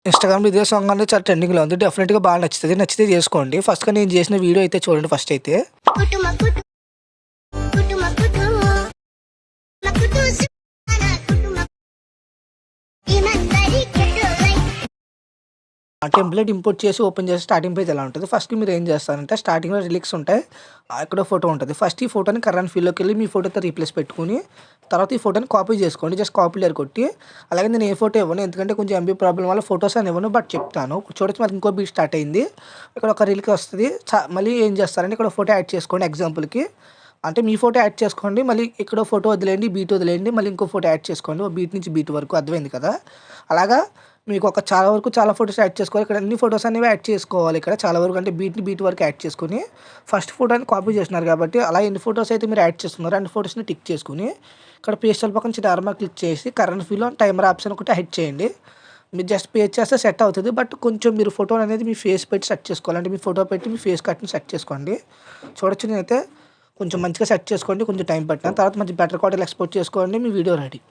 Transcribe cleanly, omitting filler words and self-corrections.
ఇన్‌స్టాగ్రామ్‌లో ఇదే సాంగ్ అనేది చాలా ట్రెండింగ్‌లో ఉంది. డెఫినిట్‌గా బాగా నచ్చుతది. నచ్చితే చేసుకోండి. ఫస్ట్‌గా నేను చేసిన వీడియో అయితే చూడండి ఫస్ట్ అయితే. కుటుమ కుటు కుటుమ కుటు మకుటు సున కుటుమ ఇమందరి కుటులై ఆ టెంప్లేట్ ఇంపోర్ట్ చేసి ఓపెన్ చేసి స్టార్టింగ్ పేజ్ ఎలా ఉంటది. ఫస్ట్ మీరు ఏం చేస్తారంటే స్టార్టింగ్‌లో లిరిక్స్ ఉంటాయి. ఎక్కడో ఫోటో ఉంటది. ఫస్ట్ ఈ ఫోటోని కరెంట్ ఫీల్డ్‌లోకెళ్ళి మీ ఫోటోతో రీప్లేస్ పెట్టుకొని, తర్వాత ఈ ఫోటోని కాపీ చేసుకోండి. జస్ట్ కాపీ లేయర్ కొట్టి, అలాగే నేను ఏ ఫోటో ఇవ్వను. ఎందుకంటే కొంచెం ఎంబీ ప్రాబ్లమ్ వల్ల ఫోటోస్ అని ఇవ్వను. బట్ చెప్తాను. చూడొచ్చు మనకి ఇంకో బీట్ స్టార్ట్ అయింది. ఇక్కడ ఒక లిరిక్ వస్తది. మళ్ళీ ఏం చేస్తారంటే ఇక్కడ ఫోటో యాడ్ చేసుకోండి ఎగ్జాంపుల్‌కి. అంటే మీ ఫోటో యాడ్ చేసుకోండి. మళ్ళీ ఇక్కడ ఫోటో వదిలేయండి. బీట్ వదిలేయండి. మళ్ళీ ఇంకో ఫోటో యాడ్ చేసుకోండి. ఓ బీట్ నుంచి బీట్ వరకు అర్థమైంది కదా! అలాగా మీకు ఒక చాలా వరకు చాలా ఫోటోస్ యాడ్ చేసుకోవాలి. ఇక్కడ అన్ని ఫోటోస్ అనేవి యాడ్ చేసుకోవాలి. ఇక్కడ చాలా వరకు అంటే బీట్‌ని బీట్ వరకు యాడ్ చేసుకొని, ఫస్ట్ ఫోటోని కాపీ చేస్తున్నారు కాబట్టి, అలా ఎన్ని ఫోటోస్ అయితే మీరు యాడ్ చేస్తున్నారో అన్ని ఫోటోస్‌ని టిక్ చేసుకొని, ఇక్కడ పేస్టల్ పక్కన చిన్న ఆరో మార్క్ క్లిక్ చేసి కరెంట్ ఫీల్‌లో టైమర్ ఆప్షన్ ఒకటి హైడ్ చేయండి. మీరు జస్ట్ పే చేస్తే సెట్ అవుతది. బట్ కొంచెం మీరు ఫోటోని అనేది మీ ఫేస్ పెట్టి సెట్ చేసుకోవాలి. అంటే మీ ఫోటో పెట్టి మీ ఫేస్ కట్‌ని సెట్ చేసుకోండి. చూడొచ్చు నేనైతే కొంచెం మంచిగా సెట్ చేసుకోండి. కొంచెం టైం పట్టిన తర్వాత మంచి బెటర్ క్వాలిటీలో ఎక్స్‌పోర్ట్ చేసుకోండి. మీ వీడియో రెడీ.